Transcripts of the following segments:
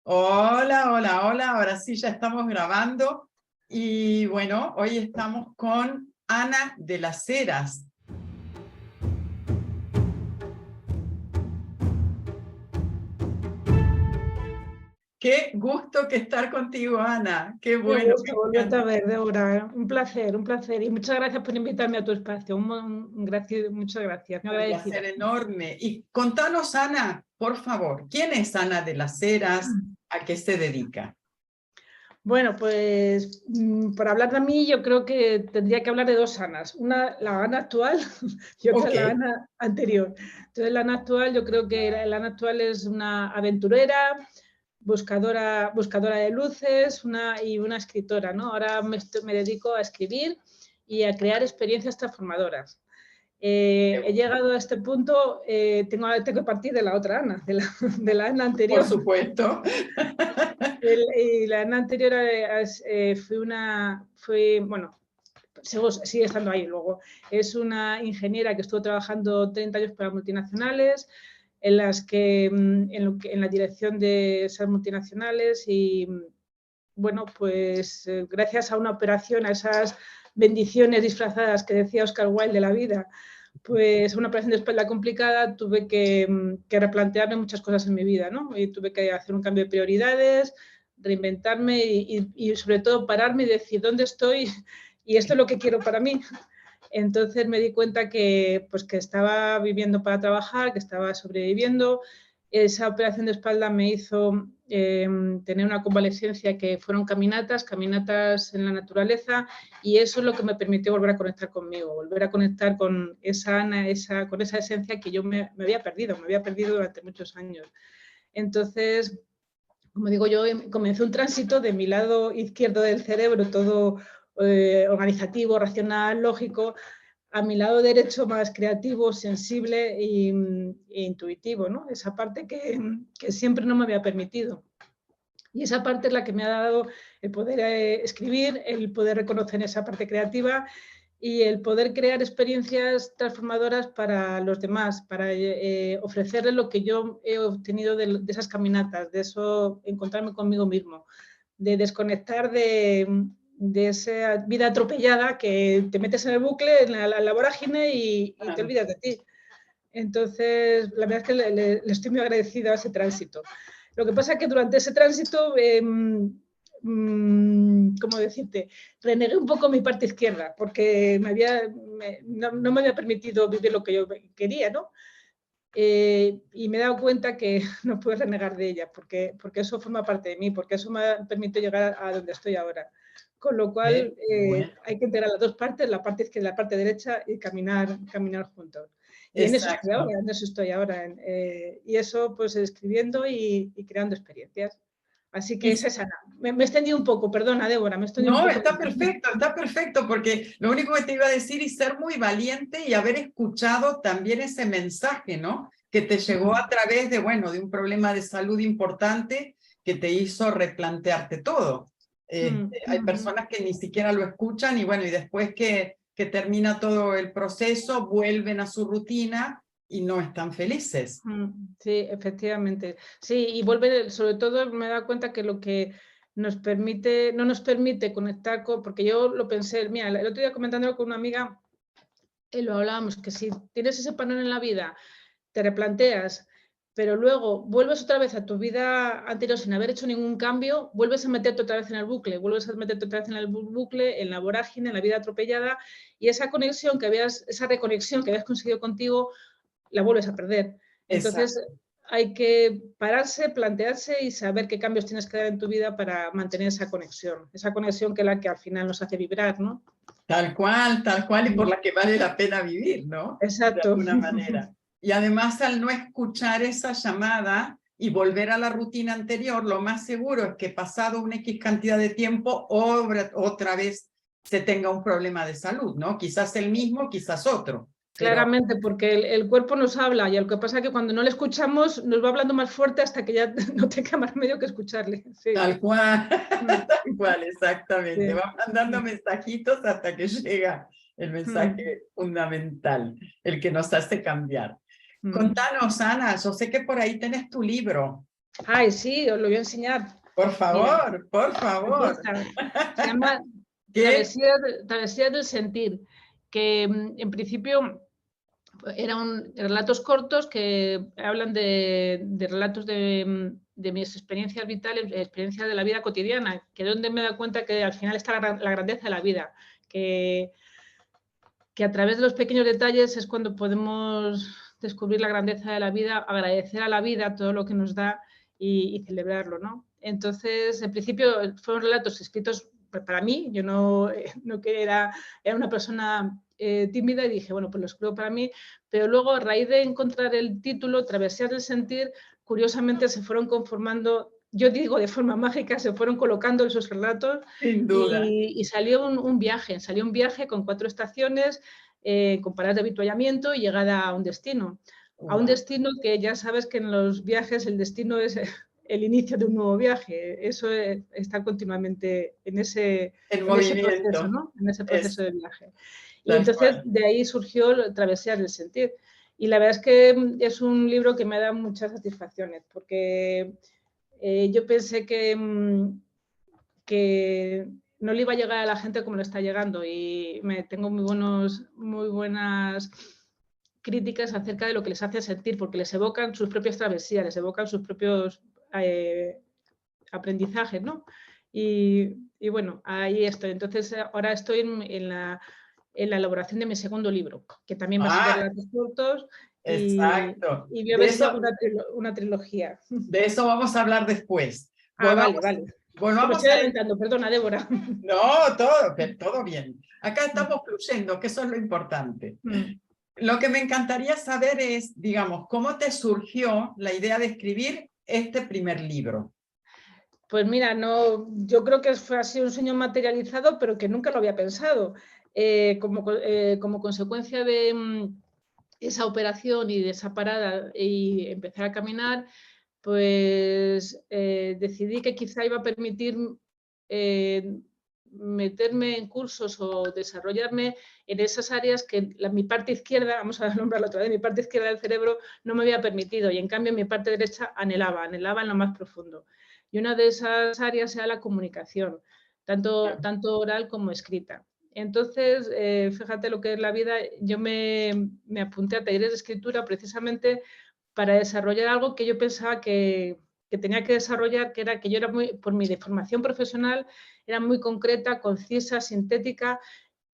Hola, hola, hola. Ahora sí ya estamos grabando. Y bueno, hoy estamos con Ana de las Heras. Qué gusto que estar contigo, Ana. Qué Qué bueno, me gusto volverte a encanta. ver, Débora. Un placer, un placer. Y muchas gracias por invitarme a tu espacio. Muchas gracias, muy Un placer agradecida. enorme. Y contanos, Ana, por favor, ¿quién es Ana de las Heras? ¿A qué se dedica? Bueno, pues para hablar de mí, yo creo que tendría que hablar de dos Anas. Una, la Ana actual y otra, Ok, la Ana anterior. Entonces, la Ana actual, yo creo que la Ana actual es una aventurera, buscadora de luces y una escritora, ¿no? Ahora me dedico a escribir y a crear experiencias transformadoras. qué He bueno. llegado a este punto, tengo que partir de la otra Ana, de la Ana Por anterior. supuesto. Y la Ana anterior bueno, sigue estando ahí luego. Es una ingeniera que estuvo trabajando 30 años para multinacionales, en las que, en la dirección de esas multinacionales y, bueno, pues gracias a una operación, a esas bendiciones disfrazadas que decía Oscar Wilde de la vida, pues una operación de espalda complicada, tuve que replantearme muchas cosas en mi vida, ¿no? Y tuve que hacer un cambio de prioridades, reinventarme y sobre todo pararme y decir dónde estoy y esto es lo que quiero para mí. Entonces me di cuenta que estaba viviendo para trabajar, que estaba sobreviviendo. Esa operación de espalda me hizo tener una convalescencia que fueron caminatas en la naturaleza, y eso es lo que me permitió volver a conectar conmigo, volver a conectar con esa Ana, con esa esencia que yo me había perdido durante muchos años. Entonces, como digo yo, comencé un tránsito de mi lado izquierdo del cerebro, todo organizativo, racional, lógico, a mi lado derecho más creativo, sensible e intuitivo, ¿no? Esa parte que siempre no me había permitido. Y esa parte es la que me ha dado el poder escribir, el poder reconocer esa parte creativa y el poder crear experiencias transformadoras para los demás, para ofrecerles lo que yo he obtenido de esas caminatas, de eso, encontrarme conmigo mismo, de desconectar de esa vida atropellada que te metes en el bucle, en la vorágine y te olvidas de ti. Entonces, la verdad es que le estoy muy agradecida a ese tránsito. Lo que pasa es que durante ese tránsito, ¿cómo decirte? Renegué un poco mi parte izquierda, porque no me había permitido vivir lo que yo quería, ¿no? Y me he dado cuenta que no puedo renegar de ella, porque eso forma parte de mí, porque eso me permite llegar a donde estoy ahora. Con lo cual, Bueno, hay que integrar las dos partes, la parte izquierda y la parte derecha, y caminar juntos. Y exacto. en eso estoy ahora. Y eso, pues, escribiendo y creando experiencias. Así que Y esa es Ana. Me he extendido un poco, perdona, Débora, me he extendido un no, poco. está perfecto, porque lo único que te iba a decir y ser muy valiente y haber escuchado también ese mensaje, ¿no? Que te llegó a través de, bueno, de un problema de salud importante que te hizo replantearte todo. Hay personas que ni siquiera lo escuchan y bueno, y después que termina todo el proceso, vuelven a su rutina y no están felices. Sí, efectivamente. Sí, y vuelve, sobre todo me he dado cuenta que lo que no nos permite conectar con, porque yo lo pensé, mira, el otro día comentándolo con una amiga, lo hablábamos, que si tienes ese panel en la vida, te replanteas, pero luego vuelves otra vez a tu vida anterior sin haber hecho ningún cambio, vuelves a meterte otra vez en el bucle, vuelves a meterte otra vez en el bucle, en la vorágine, en la vida atropellada, y esa reconexión que habías conseguido contigo, la vuelves a perder. Entonces, Exacto. hay que pararse, plantearse y saber qué cambios tienes que dar en tu vida para mantener esa conexión que es la que al final nos hace vibrar, ¿no? Tal cual, y por la que vale la pena vivir, ¿no? De Exacto. alguna manera. Y además, al no escuchar esa llamada y volver a la rutina anterior, lo más seguro es que pasado una X cantidad de tiempo, otra vez se tenga un problema de salud, ¿no? Quizás el mismo, quizás otro, pero Claramente, porque el cuerpo nos habla, y lo que pasa es que cuando no le escuchamos nos va hablando más fuerte hasta que ya no tenga más medio que escucharle. Sí. tal cual, tal cual, exactamente. Sí. Va mandando mensajitos hasta que llega el mensaje fundamental, el que nos hace cambiar. Contanos, Ana, yo sé que por ahí tenés tu libro. Ay, sí, os lo voy a enseñar. Por Mira, favor, por aquí favor. está. Se llama ¿Qué? Travesías del Sentir, que en principio eran relatos cortos que hablan de relatos de mis experiencias vitales, experiencias de la vida cotidiana, que es donde me da cuenta que al final está la grandeza de la vida, que a través de los pequeños detalles es cuando podemos descubrir la grandeza de la vida, agradecer a la vida todo lo que nos da y celebrarlo, ¿no? Entonces, en principio fueron relatos escritos para mí, yo no que era una persona tímida y dije, bueno, pues lo escribo para mí, pero luego a raíz de encontrar el título, Travesías del Sentir, curiosamente se fueron conformando, yo digo de forma mágica, se fueron colocando esos relatos Sin duda. y salió un viaje con 4 estaciones, con paradas de avituallamiento y llegada a un destino. A un Wow. destino que ya sabes que en los viajes el destino es el inicio de un nuevo viaje. Eso está continuamente en ese proceso, movimiento. ¿no? En ese proceso Es de viaje. Y tal entonces cual. de ahí surgió Travesías del Sentir. Y la verdad es que es un libro que me da muchas satisfacciones, porque yo pensé que no le iba a llegar a la gente como le está llegando y tengo muy buenas críticas acerca de lo que les hace sentir, porque les evocan sus propias travesías, les evocan sus propios aprendizajes, ¿no? Y bueno, ahí estoy. Entonces ahora estoy en la elaboración de mi segundo libro, que también va a ser de Ah, relatos cortos exacto. y voy a ver si hago una trilogía. De eso vamos a hablar después. Ah, vale, vale. Que me Volvamos estoy a... adelantando, perdona, Débora. No, todo bien. Acá estamos fluyendo, que eso es lo importante. Mm. Lo que me encantaría saber es, digamos, ¿cómo te surgió la idea de escribir este primer libro? Pues mira, no, yo creo que ha sido un sueño materializado, pero que nunca lo había pensado. Como consecuencia de esa operación y de esa parada y empezar a caminar, pues decidí que quizá iba a permitir eh, meterme en cursos o desarrollarme en esas áreas que mi parte izquierda, vamos a nombrarlo otra vez, mi parte izquierda del cerebro no me había permitido y en cambio mi parte derecha anhelaba en lo más profundo. Y una de esas áreas era la comunicación, tanto oral como escrita. Entonces, fíjate lo que es la vida, yo me apunté a talleres de escritura precisamente para desarrollar algo que yo pensaba que tenía que desarrollar, que era que yo era por mi formación profesional, era muy concreta, concisa, sintética,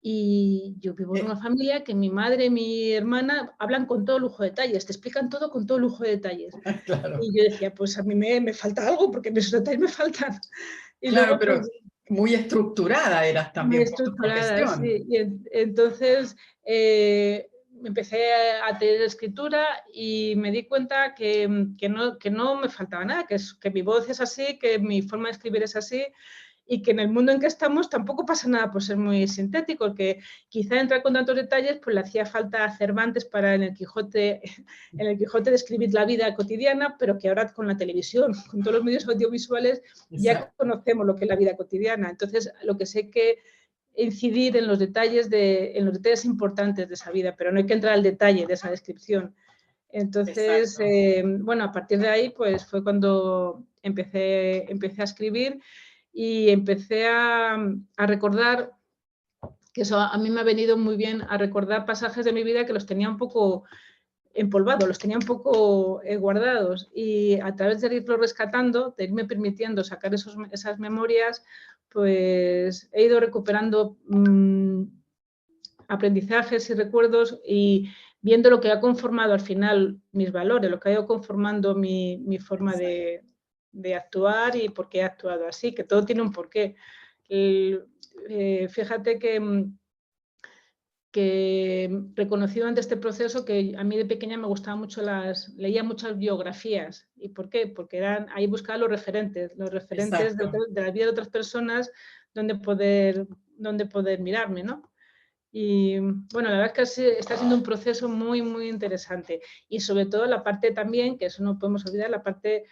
y yo vivo en una familia que mi madre y mi hermana hablan con todo lujo de detalles, te explican todo con todo lujo de detalles. Claro, Y yo decía, pues a mí me falta algo, porque esos detalles me faltan. Y claro, luego, pero pues, muy estructurada eras muy también por tu estructurada, profesión. sí. Y entonces empecé a tener escritura y me di cuenta que no me faltaba nada, que mi voz es así, que mi forma de escribir es así y que en el mundo en que estamos tampoco pasa nada por ser muy sintético, que quizá entrar con tantos detalles pues le hacía falta a Cervantes para en el Quijote describir la vida cotidiana, pero que ahora con la televisión, con todos los medios audiovisuales, ya Exacto. conocemos lo que es la vida cotidiana. Entonces, lo que sé que incidir en los detalles importantes de esa vida, pero no hay que entrar al detalle de esa descripción. Entonces, Exacto. bueno, a partir de ahí, pues fue cuando empecé a escribir y empecé a recordar, que eso a mí me ha venido muy bien, a recordar pasajes de mi vida que los tenía un poco empolvados, los tenía un poco guardados y a través de irlo rescatando, de irme permitiendo sacar esas memorias, pues he ido recuperando aprendizajes y recuerdos y viendo lo que ha conformado al final mis valores, lo que ha ido conformando mi forma de actuar y por qué he actuado así, que todo tiene un porqué. Fíjate que reconocí durante este proceso que a mí de pequeña me gustaban mucho leía muchas biografías. ¿Y por qué? Porque ahí buscaba los referentes Exacto. de la vida de otras personas donde poder mirarme, ¿no? Y bueno, la verdad es que está siendo un proceso muy, muy interesante. Y sobre todo la parte también, que eso no podemos olvidar, la parte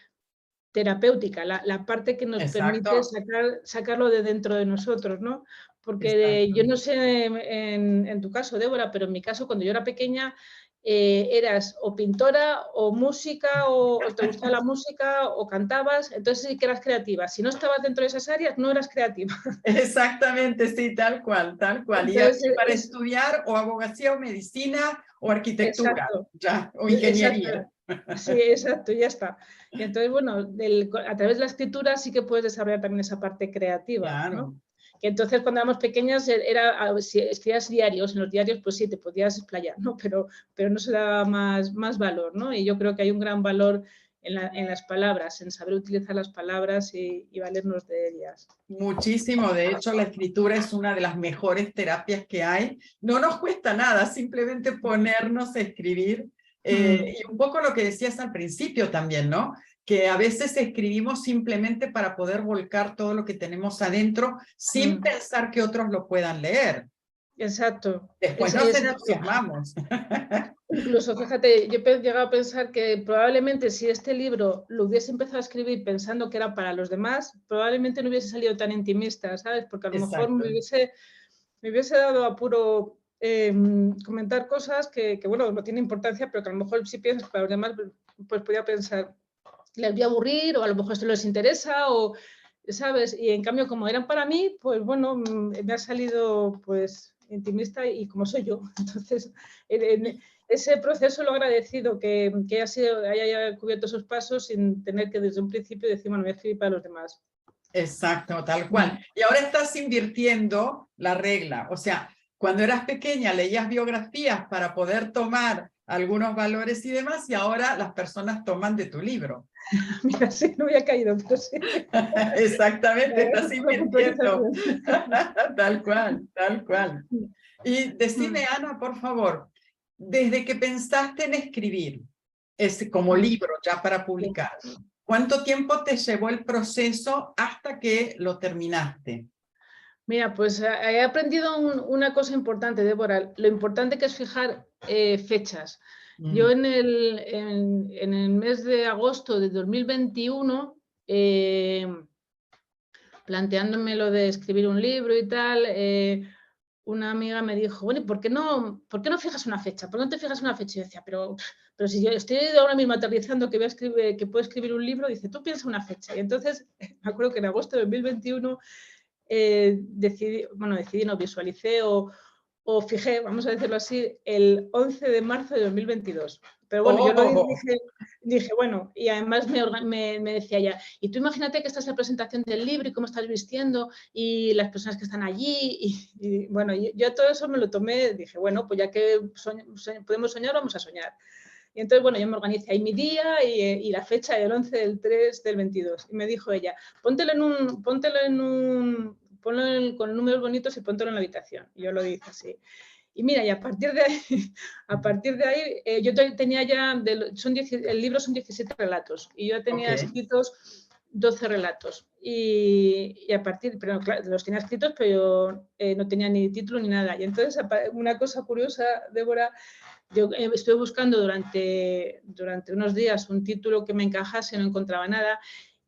terapéutica, la parte que nos permite Exacto. sacarlo de dentro de nosotros, ¿no? Porque Exacto. yo no sé en tu caso, Débora, pero en mi caso, cuando yo era pequeña, eras o pintora o música o te gustaba la música o cantabas, entonces sí que eras creativa. Si no estabas dentro de esas áreas, no eras creativa. Exactamente, sí, tal cual, tal cual. Y Entonces, para estudiar o abogacía o medicina o arquitectura, exacto, ya, o exacto. ingeniería. Sí, exacto, ya está. Y entonces, bueno, a través de la escritura sí que puedes desarrollar también esa parte creativa, ¿no? Claro. Que entonces cuando éramos pequeñas si escribías diarios, en los diarios pues sí, te podías explayar, ¿no? Pero no se daba más valor, ¿no? Y yo creo que hay un gran valor en las palabras, en saber utilizar las palabras y valernos de ellas. Muchísimo, de hecho la escritura es una de las mejores terapias que hay. No nos cuesta nada, simplemente ponernos a escribir. Y un poco lo que decías al principio también, ¿no? Que a veces escribimos simplemente para poder volcar todo lo que tenemos adentro sin pensar que otros lo puedan leer. Exacto. Después nos Exacto. entusiasmamos. Incluso, fíjate, yo he llegado a pensar que probablemente si este libro lo hubiese empezado a escribir pensando que era para los demás, probablemente no hubiese salido tan intimista, ¿sabes? Porque a lo mejor me hubiese dado apuro comentar cosas que, bueno, no tiene importancia, pero que a lo mejor si piensas para los demás, pues podía pensar, les voy a aburrir o a lo mejor esto les interesa o, ¿sabes? Y en cambio, como eran para mí, pues bueno, me ha salido pues intimista y como soy yo. Entonces, ese proceso lo he agradecido, que haya cubierto esos pasos sin tener que desde un principio decir, bueno, voy a escribir para los demás. Exacto, tal cual. Y ahora estás invirtiendo la regla. O sea, cuando eras pequeña leías biografías para poder tomar algunos valores y demás, y ahora las personas toman de tu libro. Mira, sí, no había caído, pero sí. Exactamente, estás invirtiendo. Tal cual, tal cual. Y decime, Ana, por favor, desde que pensaste en escribir, como libro ya para publicar, ¿cuánto tiempo te llevó el proceso hasta que lo terminaste? Mira, pues he aprendido una cosa importante, Débora, lo importante que es fijar fechas. Yo en el mes de agosto de 2021, planteándome lo de escribir un libro y tal, una amiga me dijo, bueno, ¿y por qué no fijas una fecha? ¿Por qué no te fijas una fecha? Y yo decía, pero si yo estoy ahora mismo aterrizando que puedo escribir un libro, dice, tú piensa una fecha. Y entonces, me acuerdo que en agosto de 2021 no visualicé o fijé, vamos a decirlo así, el 11 de marzo de 2022. Pero bueno, yo lo dije, bueno, y además me decía ella, y tú imagínate que esta es la presentación del libro y cómo estás vistiendo y las personas que están allí. Y bueno, yo todo eso me lo tomé, dije, bueno, pues ya que podemos soñar, vamos a soñar. Y entonces, bueno, yo me organicé ahí mi día y la fecha del 11 del 3 del 22. Y me dijo ella, ponlo con números bonitos y póntelo en la habitación. Y yo lo dije así. Y mira, y a partir de ahí, yo tenía ya, el libro son 17 relatos y yo tenía escritos 12 relatos. Y a partir, pero claro, los tenía escritos, pero no tenía ni título ni nada. Y entonces, una cosa curiosa, Débora, yo estuve buscando durante unos días un título que me encajase, no encontraba nada.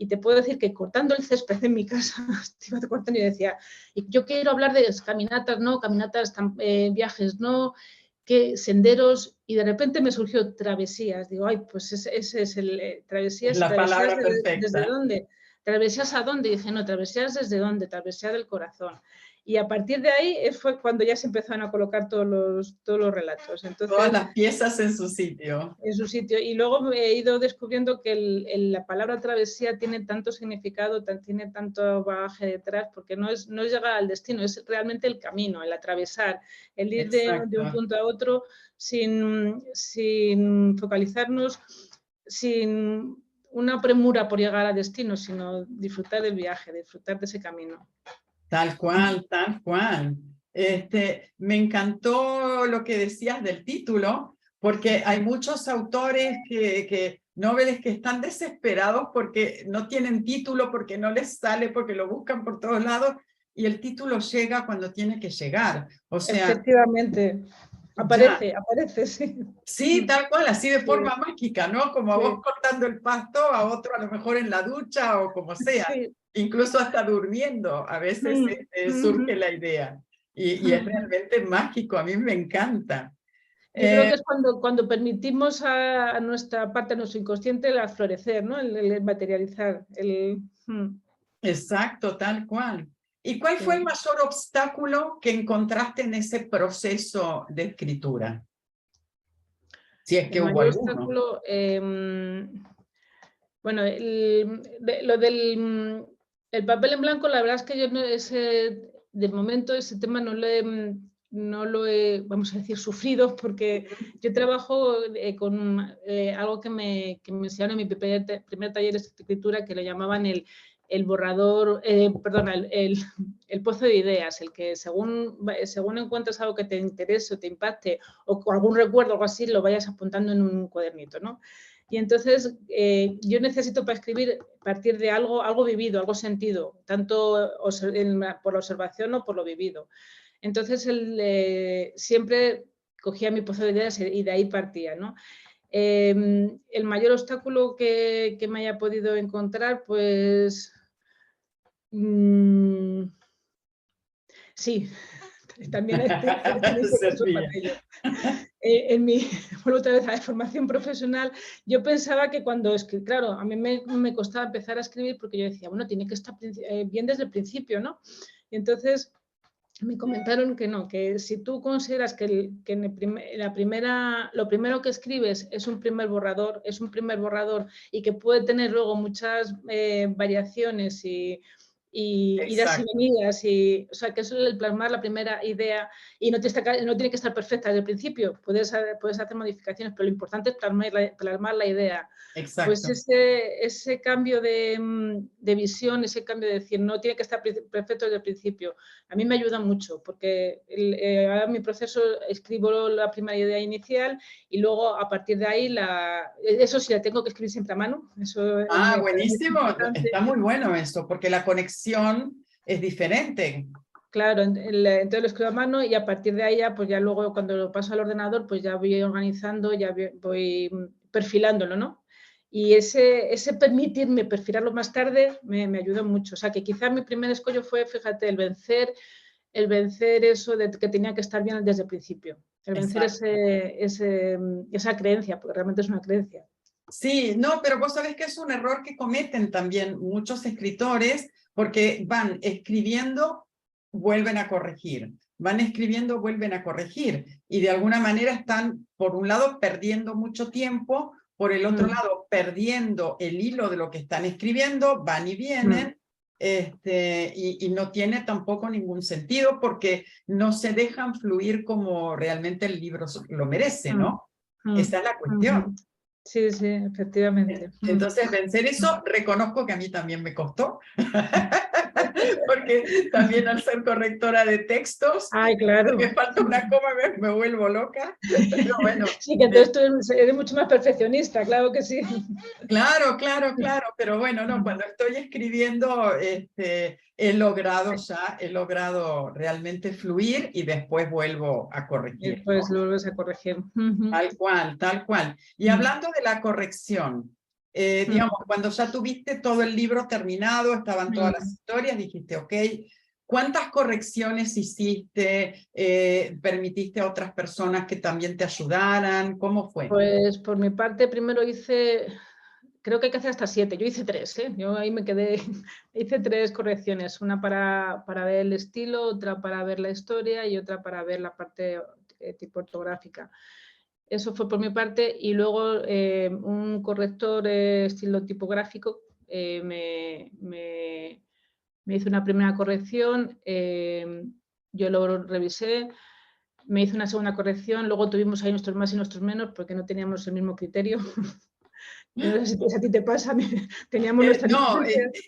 Y te puedo decir que cortando el césped en mi casa, iba cortando y decía, yo quiero hablar de caminatas, no, viajes, no, que senderos, y de repente me surgió travesías. Digo, ay, pues ese es el travesías. La palabra ¿Desde perfecta. dónde? ¿Travesías a dónde? Y dije, no, travesías desde dónde, travesía del corazón. Y a partir de ahí fue cuando ya se empezaron a colocar todos los relatos. Entonces, todas las piezas en su sitio. En su sitio. Y luego he ido descubriendo que la palabra travesía tiene tanto significado, tiene tanto bagaje detrás, porque no es llegar al destino, es realmente el camino, el atravesar, el ir de un punto a otro sin focalizarnos, sin una premura por llegar al destino, sino disfrutar del viaje, disfrutar de ese camino. Tal cual, tal cual. Me encantó lo que decías del título, porque hay muchos autores noveles que están desesperados porque no tienen título, porque no les sale, porque lo buscan por todos lados, y el título llega cuando tiene que llegar. O sea, efectivamente, aparece, sí. Sí, tal cual, así de forma mágica, ¿no? Como a vos cortando el pasto, a otro a lo mejor en la ducha o como sea, incluso hasta durmiendo, a veces surge la idea. Y es realmente mágico, a mí me encanta. Yo creo que es cuando permitimos a nuestra parte, a nuestro inconsciente, el florecer, ¿no? El materializar. Exacto, tal cual. ¿Y cuál fue el mayor obstáculo que encontraste en ese proceso de escritura? Si es que El hubo mayor alguno. obstáculo, bueno, lo del el papel en blanco, la verdad es que yo no, de momento ese tema no lo he, vamos a decir, sufrido, porque yo trabajo con algo que me enseñaron en mi primer taller de escritura, que lo llamaban el borrador, perdona, el pozo de ideas, el que según encuentres algo que te interese o te impacte, o algún recuerdo o algo así, lo vayas apuntando en un cuadernito, ¿no? Y entonces yo necesito para escribir partir de algo vivido, algo sentido, tanto por la observación o por lo vivido. Entonces siempre cogía mi pozo de ideas y de ahí partía, ¿no? El mayor obstáculo que me haya podido encontrar, pues sí, también en mi, vuelvo otra vez a la formación profesional, yo pensaba que claro, a mí me costaba empezar a escribir porque yo decía, bueno, tiene que estar bien desde el principio, ¿no? Y entonces me comentaron que no, que si tú consideras que lo primero que escribes es un primer borrador y que puede tener luego muchas variaciones y idas y venidas, o sea, que eso es el plasmar la primera idea y no tiene que estar perfecta desde el principio, puedes hacer modificaciones, pero lo importante es plasmar la idea. Exacto. Pues ese cambio de visión, ese cambio de decir, no tiene que estar perfecto desde el principio, a mí me ayuda mucho, porque ahora en mi proceso escribo la primera idea inicial y luego a partir de ahí, eso sí, la tengo que escribir siempre a mano. Eso Buenísimo, está muy bueno eso, porque la conexión es diferente. Claro, entonces lo escribo a mano y a partir de ahí ya, pues ya luego cuando lo paso al ordenador, pues ya voy organizando, ya voy perfilándolo, ¿no? Y ese permitirme perfilarlo más tarde me ayudó mucho. O sea, que quizás mi primer escollo fue, fíjate, el vencer eso de que tenía que estar bien desde el principio. El vencer esa creencia, porque realmente es una creencia. Sí, no, pero vos sabés que es un error que cometen también muchos escritores, porque van escribiendo, vuelven a corregir, van escribiendo, vuelven a corregir, y de alguna manera están, por un lado, perdiendo mucho tiempo, por el otro lado, perdiendo el hilo de lo que están escribiendo, van y vienen, y no tiene tampoco ningún sentido, porque no se dejan fluir como realmente el libro lo merece, ¿no? Esa es la cuestión. Sí, sí, efectivamente. Entonces, vencer eso, reconozco que a mí también me costó, porque también al ser correctora de textos, ay, claro. me falta una coma, me vuelvo loca, pero bueno. Sí, que entonces tú eres mucho más perfeccionista, claro que sí. Claro, pero bueno, no, cuando estoy escribiendo, he logrado realmente fluir y después vuelvo a corregir, Después ¿no? lo vuelves a corregir. Tal cual, tal cual. Y hablando de la corrección, digamos, cuando ya tuviste todo el libro terminado, estaban todas las historias, dijiste, ok, ¿cuántas correcciones hiciste? ¿Permitiste a otras personas que también te ayudaran? ¿Cómo fue? Pues por mi parte, primero creo que hay que hacer hasta 7, yo hice 3, yo ahí me quedé, hice 3 correcciones, una para ver el estilo, otra para ver la historia y otra para ver la parte tipo ortográfica. Eso fue por mi parte y luego un corrector estilo tipográfico me hizo una primera corrección, yo lo revisé, me hizo una segunda corrección, luego tuvimos ahí nuestros más y nuestros menos porque no teníamos el mismo criterio. No sé si a ti te pasa, teníamos nuestra No,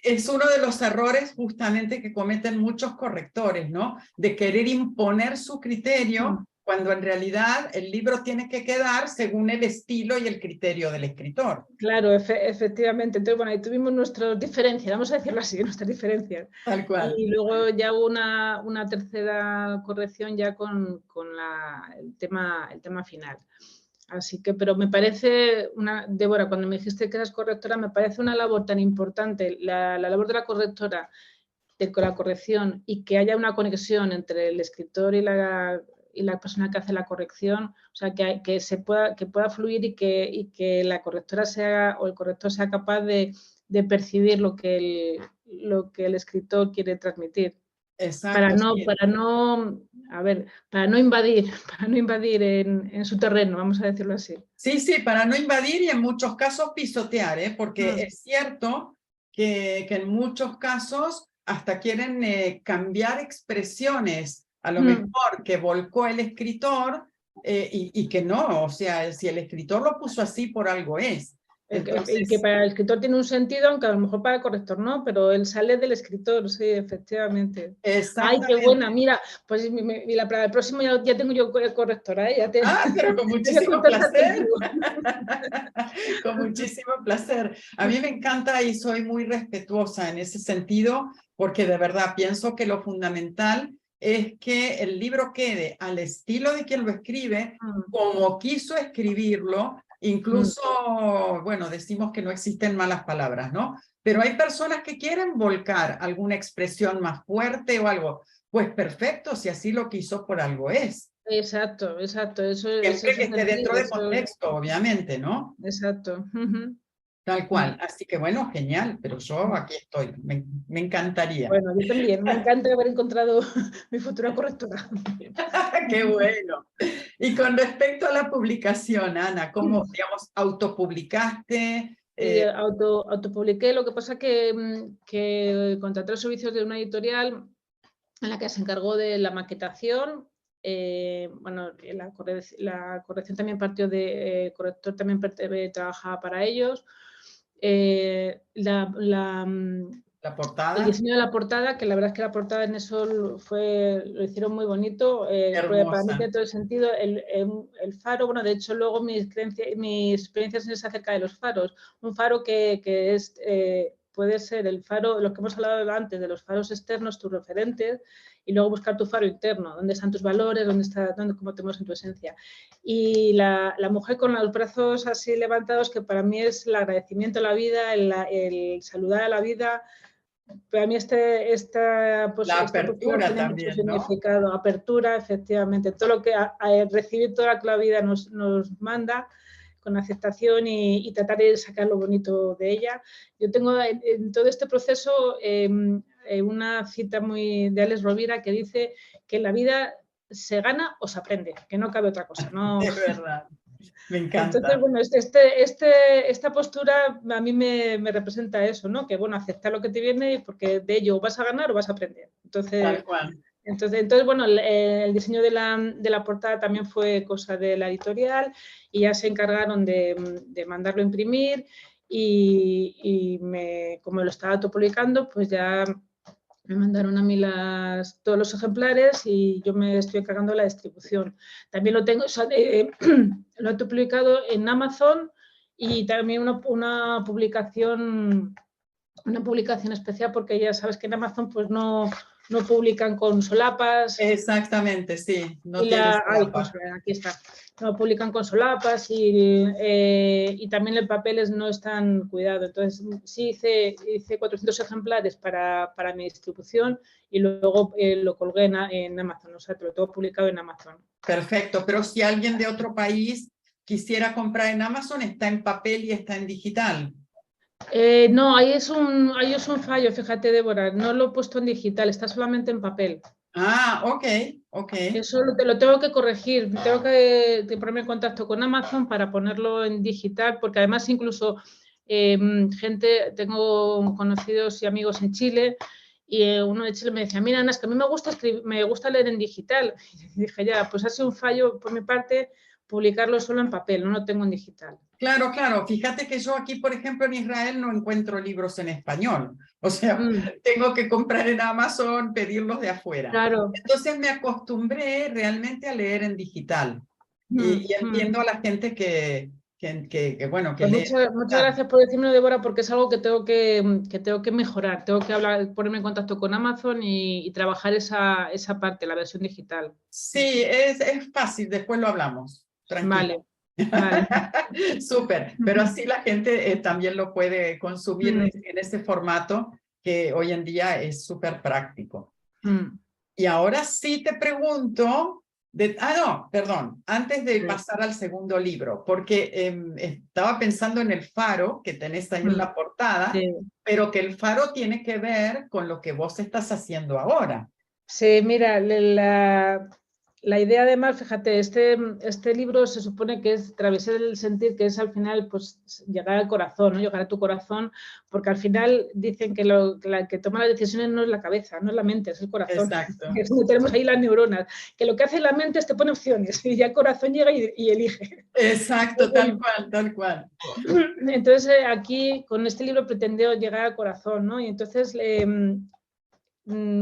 es uno de los errores justamente que cometen muchos correctores, ¿no? De querer imponer su criterio cuando en realidad el libro tiene que quedar según el estilo y el criterio del escritor. Claro, efectivamente. Entonces, bueno, ahí tuvimos nuestras diferencias, vamos a decirlo así, nuestras diferencias. Tal cual. Y luego ya hubo una tercera corrección ya con el tema final. Así que, pero me parece, Débora, cuando me dijiste que eras correctora, me parece una labor tan importante, la labor de la correctora, con la corrección, y que haya una conexión entre el escritor y y la persona que hace la corrección, o sea, que pueda fluir y que la correctora sea o el corrector sea capaz de percibir lo que el escritor quiere transmitir. Exacto, sí. Para no invadir en su terreno, vamos a decirlo así. Sí, sí, para no invadir y en muchos casos pisotear, porque es cierto que en muchos casos hasta quieren cambiar expresiones, a lo mejor que volcó el escritor y que no, o sea, si el escritor lo puso así por algo es. Entonces, y que para el escritor tiene un sentido, aunque a lo mejor para el corrector no, pero él sale del escritor, sí, efectivamente. ¡Ay, qué buena! Mira, pues para el próximo ya tengo yo correctora, ¿eh? Pero con muchísimo placer. Con muchísimo placer. A mí me encanta y soy muy respetuosa en ese sentido, porque de verdad pienso que lo fundamental es que el libro quede al estilo de quien lo escribe, como quiso escribirlo. Incluso, bueno, decimos que no existen malas palabras, ¿no? Pero hay personas que quieren volcar alguna expresión más fuerte o algo. Pues perfecto, si así lo quiso, por algo es. Exacto, exacto. Siempre que esté dentro de contexto, obviamente, ¿no? Exacto. Tal cual. Así que bueno, genial, pero yo aquí estoy. Me encantaría. Bueno, yo también. Me encanta haber encontrado mi futura correctora. ¡Qué bueno! Y con respecto a la publicación, Ana, ¿cómo, digamos, autopublicaste? Autopubliqué, lo que pasa que contraté los servicios de una editorial en la que se encargó de la maquetación. Bueno, la corrección también partió de, el corrector también trabajaba para ellos. La portada. El diseño de la portada, que la verdad es que la portada en eso lo hicieron muy bonito, para mí tiene todo el sentido. El faro, bueno, de hecho luego mis experiencias es acerca de los faros. Un faro que es, puede ser el faro, lo que hemos hablado antes, de los faros externos, tus referentes, y luego buscar tu faro interno, dónde están tus valores, cómo te mueves en tu esencia. Y la mujer con los brazos así levantados, que para mí es el agradecimiento a la vida, el saludar a la vida. Para mí la apertura tiene también, mucho significado, ¿no? Apertura, efectivamente, todo lo que recibir toda la vida nos manda con aceptación y tratar de sacar lo bonito de ella. Yo tengo en todo este proceso una cita de Alex Rovira que dice que en la vida se gana o se aprende, que no cabe otra cosa. ¿No? Es verdad. Me encanta. Entonces, bueno, esta postura a mí me representa eso, ¿no? Que, bueno, aceptar lo que te viene porque de ello vas a ganar o vas a aprender. Tal cual. Entonces bueno, el diseño de la portada también fue cosa de la editorial y ya se encargaron de mandarlo a imprimir y como lo estaba autopublicando, pues ya me mandaron a mí todos los ejemplares y yo me estoy encargando de la distribución. También lo tengo, lo he publicado en Amazon y también una publicación especial porque ya sabes que en Amazon pues no publican con solapas. Exactamente, sí. No tiene solapas. Aquí está. No publican con solapas y también el papel no es tan cuidado. Entonces, sí hice 400 ejemplares para mi distribución y luego lo colgué en Amazon. O sea, te lo tengo publicado en Amazon. Perfecto, pero si alguien de otro país quisiera comprar en Amazon, ¿está en papel y está en digital? No, ahí es un fallo, fíjate, Débora. No lo he puesto en digital, está solamente en papel. Ok. Eso lo tengo que corregir. Tengo que ponerme en contacto con Amazon para ponerlo en digital, porque además incluso tengo conocidos y amigos en Chile y uno de Chile me decía, mira, Ana, es que a mí me gusta leer en digital. Y dije, ya, pues ha sido un fallo por mi parte publicarlo solo en papel, no lo tengo en digital. Claro. Fíjate que yo aquí, por ejemplo, en Israel no encuentro libros en español. O sea, tengo que comprar en Amazon, pedirlos de afuera. Claro. Entonces me acostumbré realmente a leer en digital. Y entiendo a la gente que bueno, que pues lee. Muchas gracias por decírmelo, Débora, porque es algo que tengo que mejorar. Tengo que ponerme en contacto con Amazon y trabajar esa parte, la versión digital. Sí, es fácil, después lo hablamos. Tranquilo. Vale. Súper, pero así la gente también lo puede consumir en ese formato que hoy en día es súper práctico. Y ahora sí te pregunto, No, perdón, antes de Sí. pasar al segundo libro, porque estaba pensando en el faro que tenés ahí en la portada, Sí. pero que el faro tiene que ver con lo que vos estás haciendo ahora. Sí, mira, la idea además, fíjate, este libro se supone que es Travesía del Sentir, que es al final pues llegar al corazón, ¿no? Llegar a tu corazón, porque al final dicen que la que toma las decisiones no es la cabeza, no es la mente, es el corazón. Exacto. Es donde tenemos ahí las neuronas, que lo que hace la mente es te pone opciones y ya el corazón llega y elige. Exacto, tal cual, tal cual. Entonces aquí con este libro pretendió llegar al corazón, ¿no? Y entonces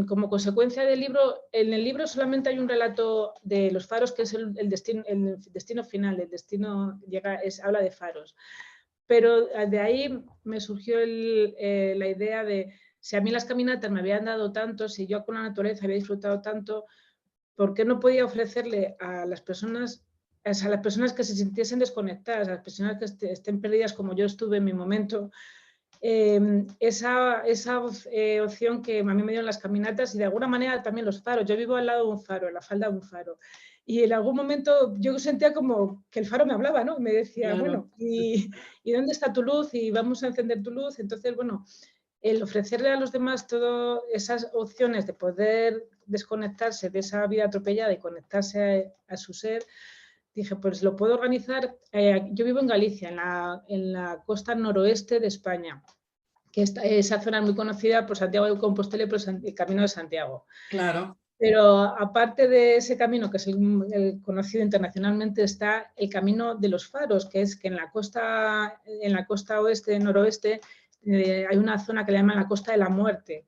como consecuencia del libro, en el libro solamente hay un relato de los faros, que es el destino final, el destino habla de faros. Pero de ahí me surgió la idea de, si a mí las caminatas me habían dado tanto, si yo con la naturaleza había disfrutado tanto, ¿por qué no podía ofrecerle a las personas que se sintiesen desconectadas, a las personas que estén perdidas como yo estuve en mi momento, esa opción que a mí me dieron las caminatas y de alguna manera también los faros? Yo vivo al lado de un faro, en la falda de un faro, y en algún momento yo sentía como que el faro me hablaba, ¿no? Me decía, Claro. bueno, ¿y dónde está tu luz? Y vamos a encender tu luz. Entonces, bueno, el ofrecerle a los demás todas esas opciones de poder desconectarse de esa vida atropellada y conectarse a su ser, dije, pues lo puedo organizar. Yo vivo en Galicia, en la costa noroeste de España, que esa zona es muy conocida por Santiago de Compostela y por el Camino de Santiago. Claro. Pero aparte de ese camino, que es el conocido internacionalmente, está el Camino de los Faros, que es que en la costa oeste, noroeste, hay una zona que le llaman la Costa de la Muerte.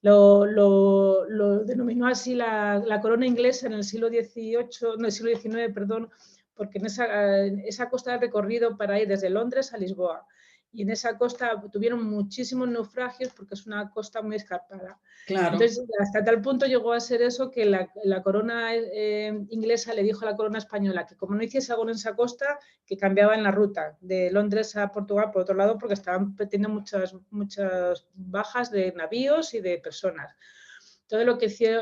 Lo denominó así la corona inglesa en el siglo XVIII, no, el siglo XIX, perdón, porque en esa costa de recorrido para ir desde Londres a Lisboa. Y en esa costa tuvieron muchísimos naufragios porque es una costa muy escarpada. Claro. Entonces, hasta tal punto llegó a ser eso que la corona inglesa le dijo a la corona española que como no hiciese algo en esa costa, que cambiaban la ruta de Londres a Portugal por otro lado, porque estaban teniendo muchas bajas de navíos y de personas. Entonces,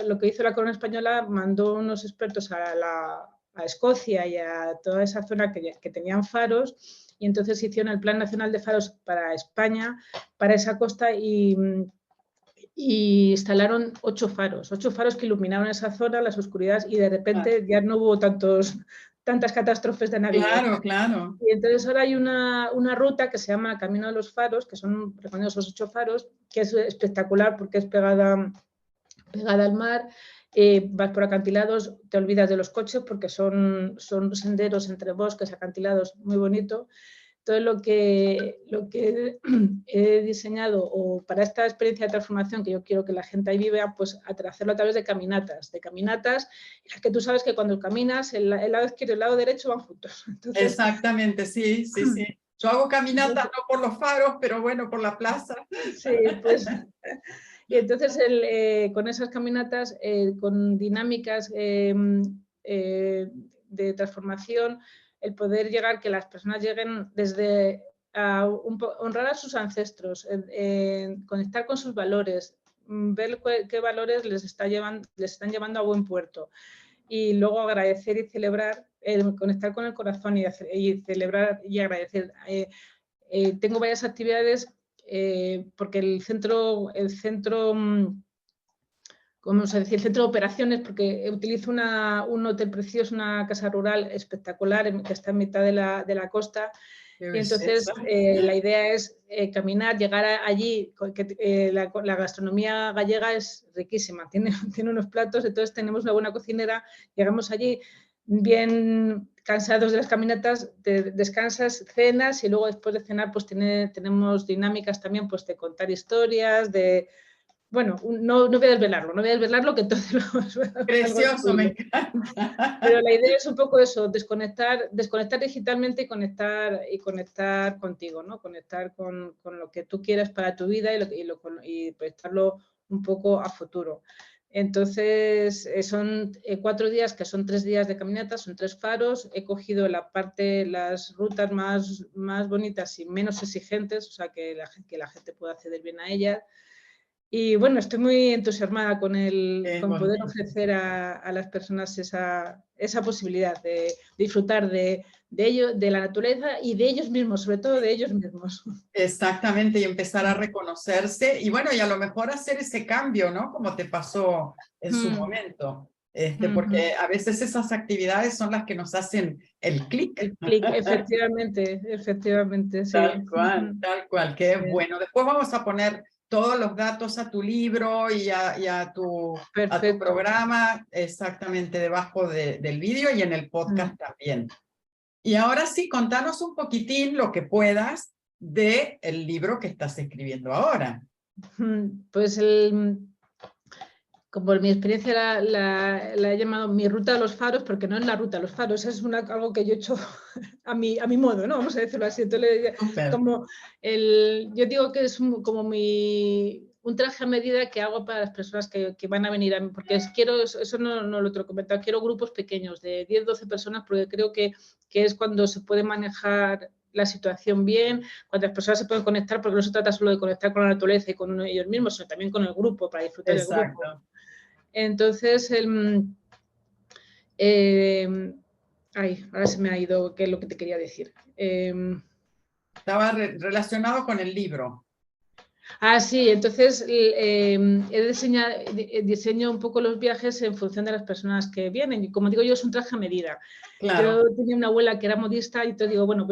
lo que hizo la corona española, mandó unos expertos a Escocia y a toda esa zona que tenían faros, y entonces hicieron el Plan Nacional de Faros para España, para esa costa, y instalaron 8 faros que iluminaron esa zona, las oscuridades, y de repente ya no hubo tantas catástrofes de navíos. Claro, claro. Y entonces ahora hay una ruta que se llama Camino de los Faros, que son recorridos esos 8 faros, que es espectacular porque es pegada al mar. Vas por acantilados, te olvidas de los coches porque son senderos entre bosques, acantilados, muy bonito. Entonces, lo que he diseñado o para esta experiencia de transformación que yo quiero que la gente ahí viva, pues hacerlo a través de caminatas, que tú sabes que cuando caminas, el lado izquierdo y el lado derecho van juntos. Entonces, exactamente, sí, sí, sí. Yo hago caminatas no por los faros, pero bueno, por la plaza. Sí, pues. Y entonces con esas caminatas, con dinámicas de transformación, el poder llegar, que las personas lleguen desde a honrar a sus ancestros, conectar con sus valores, ver qué valores les están llevando a buen puerto, y luego agradecer y celebrar, conectar con el corazón y celebrar y agradecer. Tengo varias actividades porque el centro, ¿cómo se dice? El centro de operaciones, porque utilizo un hotel precioso, una casa rural espectacular que está en mitad de la costa. Y entonces la idea es caminar, llegar allí, la gastronomía gallega es riquísima, tiene unos platos, entonces tenemos una buena cocinera, llegamos allí bien cansados de las caminatas, descansas, cenas, y luego después de cenar pues tenemos dinámicas también pues de contar historias, bueno, no voy a desvelarlo, que entonces Precioso, me encanta. Pero la idea es un poco eso, desconectar digitalmente y conectar contigo, ¿no? Conectar con lo que tú quieras para tu vida y proyectarlo un poco a futuro. Entonces, son 4 días, que son 3 días de caminata, son 3 faros. He cogido las rutas más bonitas y menos exigentes, o sea, que la gente pueda acceder bien a ellas. Y bueno, estoy muy entusiasmada con con poder bonito. ofrecer a las personas esa posibilidad de disfrutar de ello, de la naturaleza y de ellos mismos, sobre todo de ellos mismos. Exactamente, y empezar a reconocerse y bueno, y a lo mejor hacer ese cambio, ¿no? Como te pasó en su Mm, momento, ujú. porque a veces esas actividades son las que nos hacen el clic. El clic, efectivamente, sí. Ujú. Tal cual, qué Sí. bueno. Después vamos a poner todos los datos a tu libro y a tu Perfecto. programa exactamente debajo del vídeo y en el Mm. podcast también. Y ahora sí, contanos un poquitín lo que puedas del libro que estás escribiendo ahora. Pues como mi experiencia la he llamado mi ruta a los faros, porque no es la ruta a los faros, es algo que yo he hecho a mi modo, ¿no? Vamos a decirlo así. Entonces, Súper. como yo digo que es como un traje a medida que hago para las personas que van a venir a mí, porque quiero, eso no lo he comentado, quiero grupos pequeños de 10, 12 personas, porque creo que es cuando se puede manejar la situación bien, cuando las personas se pueden conectar, porque no se trata solo de conectar con la naturaleza y con ellos mismos, sino también con el grupo, para disfrutar del grupo. Exacto. Entonces, ahora se me ha ido qué es lo que te quería decir. Estaba relacionado con el libro. Sí, entonces diseño un poco los viajes en función de las personas que vienen. Y como digo yo, es un traje a medida. Claro. Yo tenía una abuela que era modista y te digo, bueno,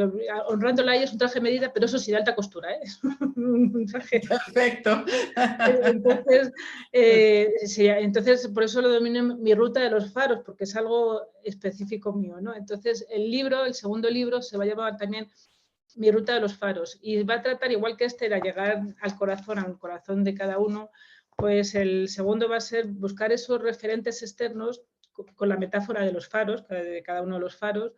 honrándola a ella es un traje a medida, pero eso sí, de alta costura, ¿eh? Es un traje. Perfecto. Entonces, sí, entonces, por eso lo domino mi ruta de los faros, porque es algo específico mío, ¿no? Entonces, el segundo libro, se va a llamar también Mi ruta de los faros y va a tratar, igual que este, era llegar al corazón de cada uno, pues el segundo va a ser buscar esos referentes externos con la metáfora de los faros, de cada uno de los faros,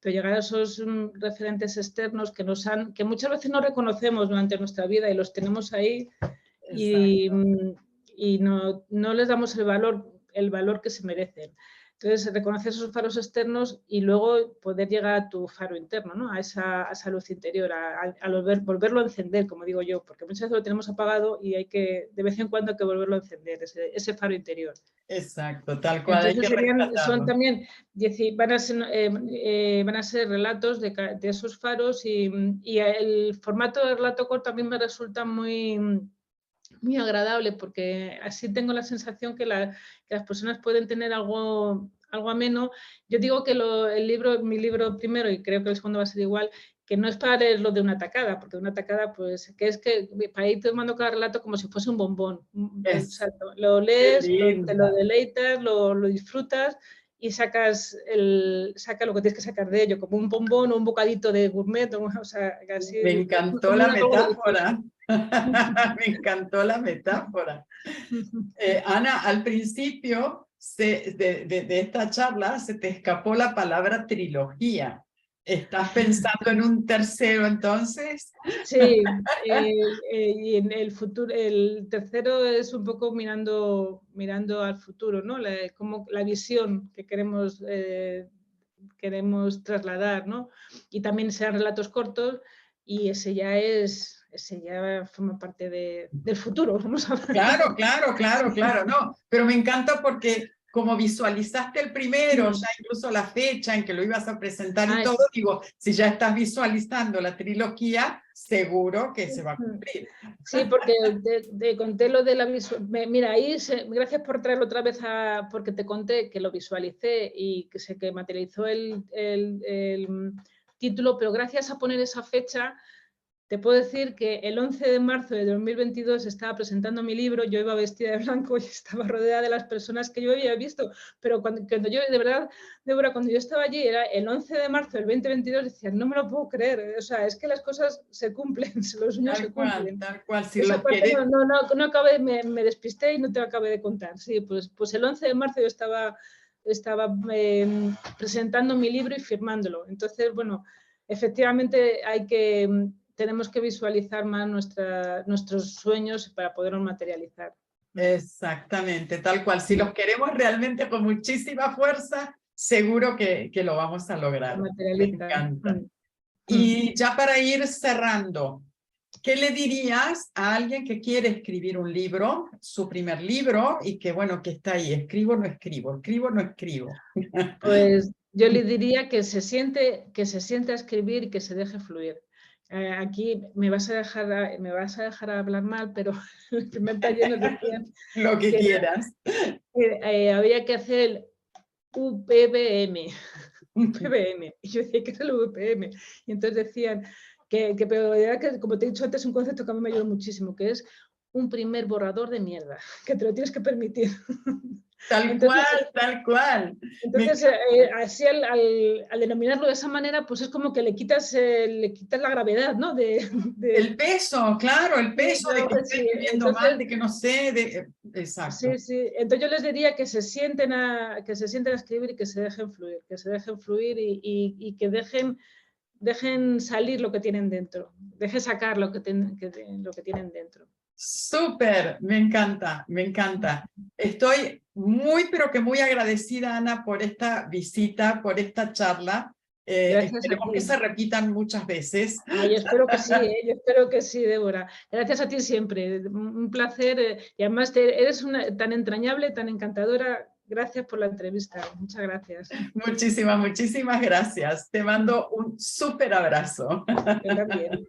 pero llegar a esos referentes externos que muchas veces no reconocemos durante nuestra vida y los tenemos ahí y, y no les damos el valor que se merecen. Entonces, reconocer esos faros externos y luego poder llegar a tu faro interno, ¿no? A esa luz interior, a volverlo a encender, como digo yo, porque muchas veces lo tenemos apagado y hay que, de vez en cuando, hay que volverlo a encender, ese faro interior. Exacto, tal cual, hay Entonces que son rescatarlo. también, van a ser relatos de esos faros y el formato de relato corto también me resulta muy agradable porque así tengo la sensación que las personas pueden tener algo ameno. Yo digo que mi libro primero, y creo que el segundo va a ser igual, que no es para leerlo de una tacada, porque de una tacada, pues, que es que para ir tomando cada relato como si fuese un bombón. O sea, lo Qué lees, te lo linda. deleitas, lo disfrutas y saca lo que tienes que sacar de ello, como un bombón o un bocadito de gourmet, o sea, así, Me encantó como la algo delicioso. metáfora. Me encantó la metáfora. Ana, al principio de esta charla se te escapó la palabra trilogía. ¿Estás pensando en un tercero entonces? Sí, y en el futuro, el tercero es un poco mirando al futuro, ¿no? Como la visión que queremos trasladar, ¿no? Y también sean relatos cortos y ese ya forma parte del futuro, vamos a ver. Claro, claro, claro, claro, no, pero me encanta porque como visualizaste el primero, ya incluso la fecha en que lo ibas a presentar y todo, digo, si ya estás visualizando la trilogía, seguro que se va a cumplir. Sí, porque te conté lo de la visual. Mira, ahí, gracias por traerlo otra vez, porque te conté que lo visualicé y que se materializó el título, pero gracias a poner esa fecha, te puedo decir que el 11 de marzo de 2022 estaba presentando mi libro, yo iba vestida de blanco y estaba rodeada de las personas que yo había visto, pero cuando yo, de verdad, Débora, cuando yo estaba allí, era el 11 de marzo del 2022, decía, no me lo puedo creer, o sea, es que las cosas se cumplen, los sueños se cumplen. Tal cual, si Esa los parte querés. no acabé, me despisté y no te acabé de contar. Sí, pues el 11 de marzo yo estaba presentando mi libro y firmándolo. Entonces, bueno, efectivamente tenemos que visualizar más nuestros sueños para poderlos materializar. Exactamente, tal cual. Si los queremos realmente con muchísima fuerza, seguro que lo vamos a Se lograr. Me materializa. encanta. Y ya para ir cerrando, ¿Qué le dirías a alguien que quiere escribir un libro, su primer libro, y que, bueno, que está ahí, escribo, no escribo, escribo, no escribo? Pues yo le diría que se siente a escribir y que se deje fluir. Aquí me vas a dejar hablar mal, pero en el primer taller nos decían Lo que quieras. que había que hacer el UPBM. UPBM. Y yo decía, ¿qué es el UPM? Y entonces decían pero era que, como te he dicho antes, es un concepto que a mí me ayudó muchísimo, que es un primer borrador de mierda, que te lo tienes que permitir. Tal Entonces, cual, tal cual. entonces así al denominarlo de esa manera, pues es como que le quitas la gravedad, ¿no? El peso, claro, el Sí, peso de claro que que estoy sí. escribiendo mal, Entonces, de que no sé, exacto. sí, sí. Entonces yo les diría que se sienten a escribir y que se dejen fluir y que dejen salir lo que tienen dentro, dejen sacar lo que tienen dentro. Súper, me encanta, me encanta. Estoy muy, pero que muy agradecida, Ana, por esta visita, por esta charla. Gracias a Esperemos que ti. se repitan muchas veces. Yo espero que sí, Débora. Gracias a ti siempre, un placer. Y además eres tan entrañable, tan encantadora. Gracias por la entrevista. Muchas gracias. Muchísimas, muchísimas gracias. Te mando un súper abrazo. Yo también.